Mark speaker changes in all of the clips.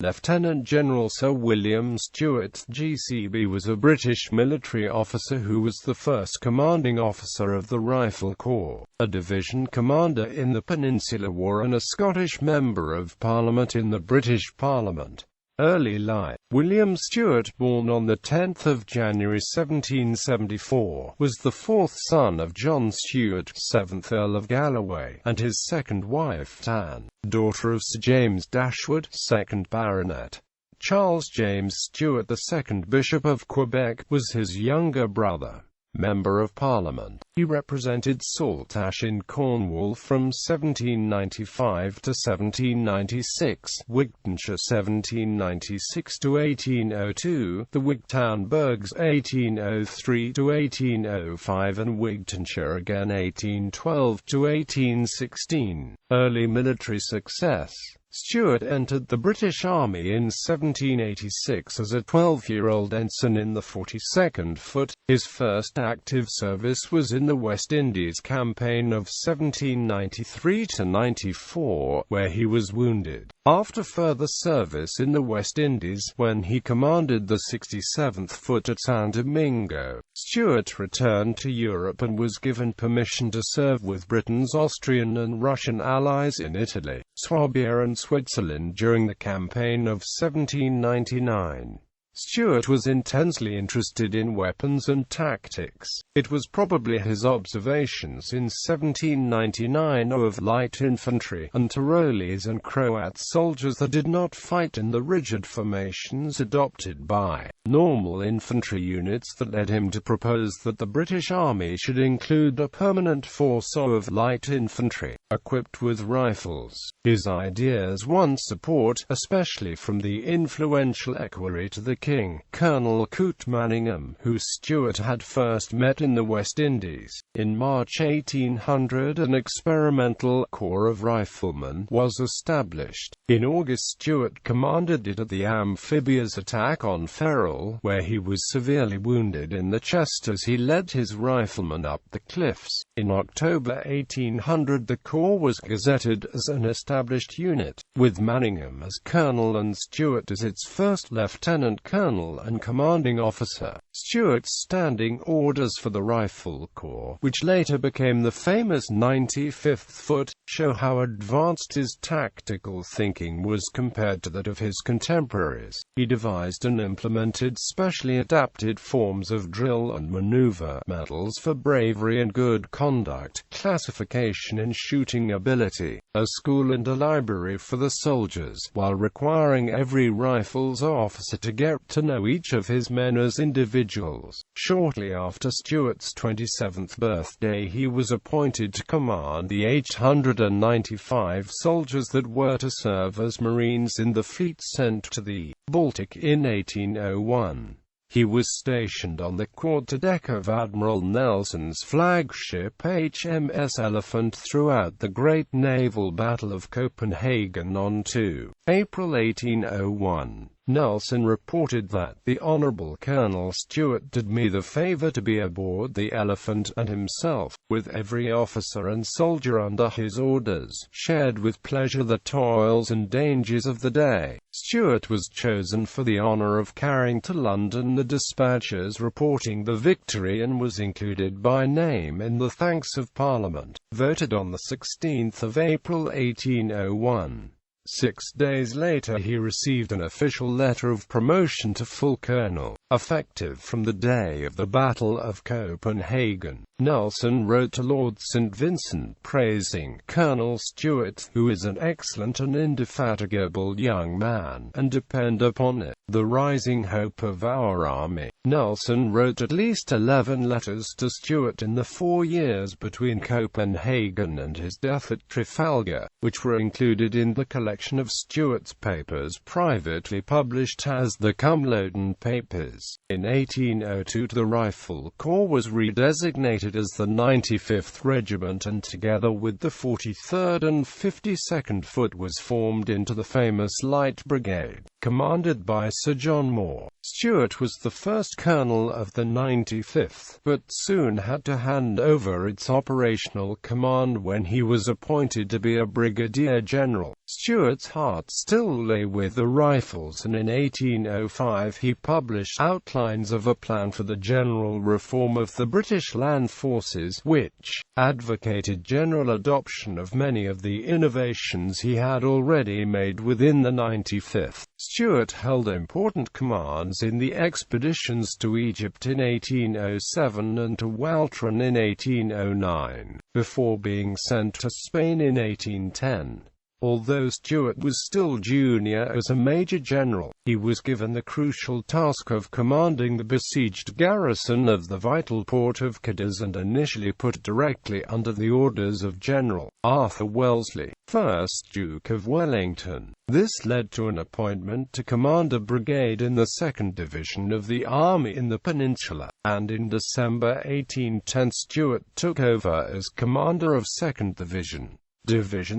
Speaker 1: Lieutenant General Sir William Stewart, GCB, was a British military officer who was the first commanding officer of the Rifle Corps, a division commander in the Peninsular War and a Scottish Member of Parliament in the British Parliament. Early life. William Stewart, born on 10 January 1774, was the fourth son of John Stewart, 7th Earl of Galloway, and his second wife, Anne, daughter of Sir James Dashwood, 2nd Baronet. Charles James Stewart, the 2nd Bishop of Quebec, was his younger brother. Member of Parliament, he represented Saltash in Cornwall from 1795 to 1796, Wigtonshire 1796 to 1802, the Wigtown Burghs 1803 to 1805 and Wigtonshire again 1812 to 1816. Early military success. Stewart entered the British Army in 1786 as a 12-year-old ensign in the 42nd Foot. His first active service was in the West Indies Campaign of 1793–94, where he was wounded. After further service in the West Indies, when he commanded the 67th Foot at San Domingo, Stewart returned to Europe and was given permission to serve with Britain's Austrian and Russian allies in Italy, Swabia and Switzerland during the campaign of 1799. Stewart was intensely interested in weapons and tactics. It was probably his observations in 1799 of light infantry and Tyrolese and Croat soldiers that did not fight in the rigid formations adopted by normal infantry units that led him to propose that the British Army should include a permanent force of light infantry, equipped with rifles. His ideas won support, especially from the influential equerry to the King, Colonel Coote Manningham, who Stewart had first met in the West Indies. In March 1800 an experimental corps of riflemen was established. In August Stewart commanded it at the amphibious attack on Ferrol, where he was severely wounded in the chest as he led his riflemen up the cliffs. In October 1800 the corps was gazetted as an established unit, with Manningham as colonel and Stewart as its first lieutenant colonel and commanding officer. Stewart's standing orders for the Rifle Corps, which later became the famous 95th Foot, show how advanced his tactical thinking was compared to that of his contemporaries. He devised and implemented specially adapted forms of drill and maneuver, medals for bravery and good conduct, classification and shooting ability, a school and a library for the soldiers, while requiring every rifles officer to get to know each of his men as individuals. Shortly after Stewart's 27th birthday he was appointed to command the 895 soldiers that were to serve as Marines in the fleet sent to the Baltic in 1801. He was stationed on the quarterdeck of Admiral Nelson's flagship HMS Elephant throughout the Great Naval Battle of Copenhagen on 2 April 1801. Nelson reported that, "The Honourable Colonel Stewart did me the favour to be aboard the Elephant, and himself, with every officer and soldier under his orders, shared with pleasure the toils and dangers of the day." Stewart was chosen for the honour of carrying to London the dispatches reporting the victory and was included by name in the Thanks of Parliament, voted on 16 April 1801. 6 days later he received an official letter of promotion to full colonel, effective from the day of the Battle of Copenhagen. Nelson wrote to Lord St. Vincent praising Colonel Stewart, who is an excellent and indefatigable young man, and depend upon it, the rising hope of our army. Nelson wrote at least 11 letters to Stewart in the 4 years between Copenhagen and his death at Trafalgar, which were included in the collection of Stewart's papers privately published as the Cumloden Papers. In 1802 the Rifle Corps was redesignated as the 95th Regiment and together with the 43rd and 52nd Foot was formed into the famous Light Brigade, commanded by Sir John Moore. Stewart was the first colonel of the 95th, but soon had to hand over its operational command when he was appointed to be a brigadier general. Stewart's heart still lay with the Rifles, and in 1805 he published outlines of a plan for the general reform of the British land forces, which advocated general adoption of many of the innovations he had already made within the 95th. Stewart held important commands in the expeditions to Egypt in 1807 and to Walcheren in 1809, before being sent to Spain in 1810. Although Stewart was still junior as a major general, he was given the crucial task of commanding the besieged garrison of the vital port of Cadiz and initially put directly under the orders of General Arthur Wellesley, 1st Duke of Wellington. This led to an appointment to command a brigade in the 2nd Division of the Army in the Peninsular, and in December 1810 Stewart took over as commander of 2nd Division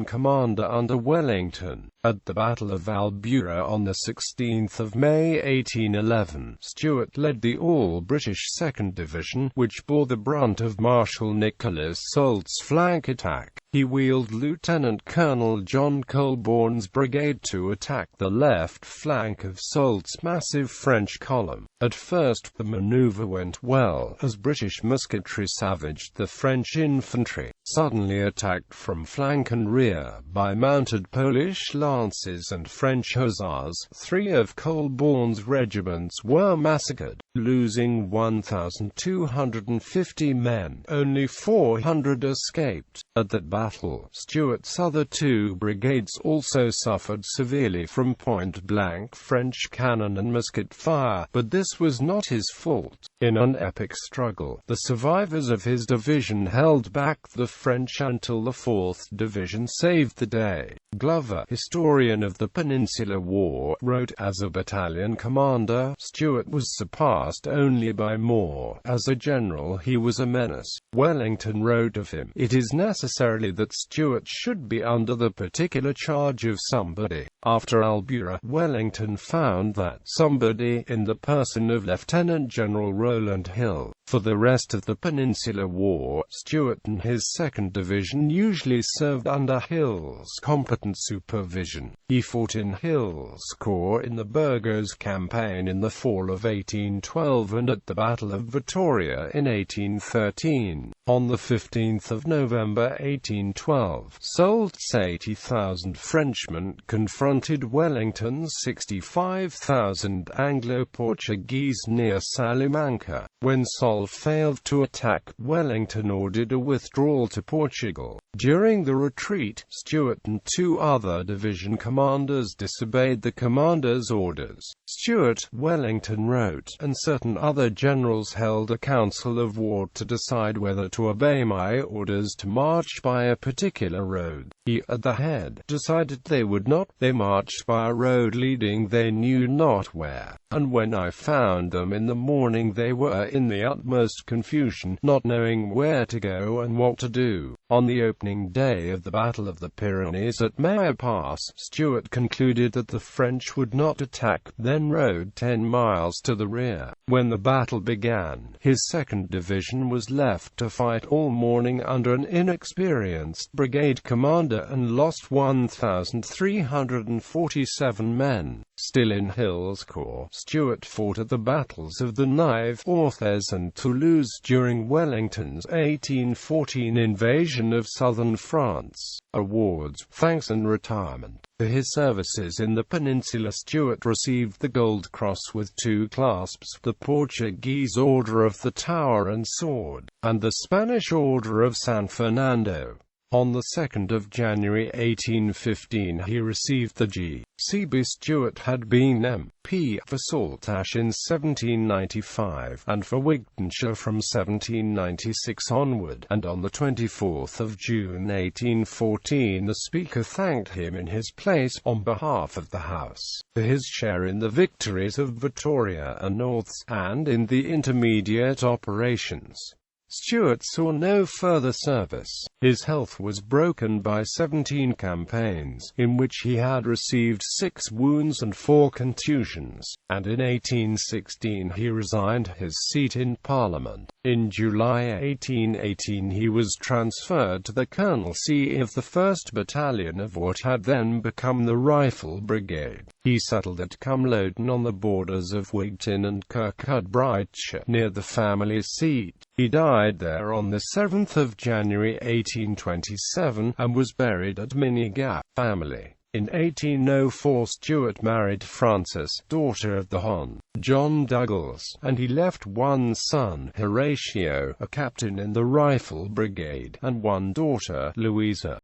Speaker 1: commander under Wellington. At the Battle of Albuera on 16 May 1811, Stewart led the all-British 2nd Division, which bore the brunt of Marshal Nicholas Soult's flank attack. He wheeled Lieutenant Colonel John Colborne's brigade to attack the left flank of Soult's massive French column. At first, the maneuver went well, as British musketry savaged the French infantry, suddenly attacked from flank and rear by mounted Polish lances and French hussars. 3 of Colborne's regiments were massacred, losing 1,250 men. Only 400 escaped. At that battle, Stewart's other 2 brigades also suffered severely from point-blank French cannon and musket fire, but this was not his fault. In an epic struggle, the survivors of his division held back the French until the 4th Division saved the day. Glover, historian of the Peninsular War, wrote, "As a battalion commander, Stewart was surpassed only by Moore. As a general he was a menace." Wellington wrote of him, "It is necessarily that Stewart should be under the particular charge of somebody." After Albuera, Wellington found that somebody in the person of Lieutenant General Rowland Hill. For the rest of the Peninsular War, Stewart and his 2nd Division usually served under Hill's competent supervision. He fought in Hill's corps in the Burgos campaign in the fall of 1812 and at the Battle of Vittoria in 1813. On the 15th of November 1812, Soult's 80,000 Frenchmen confronted Wellington's 65,000 Anglo-Portuguese near Salamanca. When Soult failed to attack, Wellington ordered a withdrawal to Portugal. During the retreat, Stewart and 2 other division commanders disobeyed the commander's orders. Stewart, Wellington wrote, and certain other generals held a council of war to decide whether to obey my orders to march by a particular road. He, at the head, decided they would not. They marched by a road leading they knew not where, and when I found them in the morning they were in the utmost confusion, not knowing where to go and what to do. On the opening day of the Battle of the Pyrenees at Mayer Pass, Stewart concluded that the French would not attack, then rode 10 miles to the rear. When the battle began, his 2nd Division was left to fight all morning under an inexperienced brigade commander and lost 1,347 men. Still in Hill's corps, Stewart fought at the battles of the Nive, Orthez and Toulouse during Wellington's 1814 invasion of southern France. Awards, thanks and retirement. For his services in the Peninsula, Stewart received the Gold Cross with 2 clasps, the Portuguese Order of the Tower and Sword, and the Spanish Order of San Fernando. On the 2nd of January 1815 he received the G.C.B. Stewart had been M.P. for Saltash in 1795, and for Wigtonshire from 1796 onward, and on the 24th of June 1814 the Speaker thanked him in his place, on behalf of the House, for his share in the victories of Vittoria and Norths, and in the intermediate operations. Stewart saw no further service. His health was broken by 17 campaigns, in which he had received 6 wounds and 4 contusions, and in 1816 he resigned his seat in Parliament. In July 1818 he was transferred to the colonelcy of the 1st Battalion of what had then become the Rifle Brigade. He settled at Cumloden on the borders of Wigton and Kirkcudbrightshire, near the family seat. He died there on the 7th of January 1827, and was buried at Minnegap family. In 1804 Stewart married Frances, daughter of the Hon. John Douglas, and he left one son, Horatio, a captain in the Rifle Brigade, and one daughter, Louisa.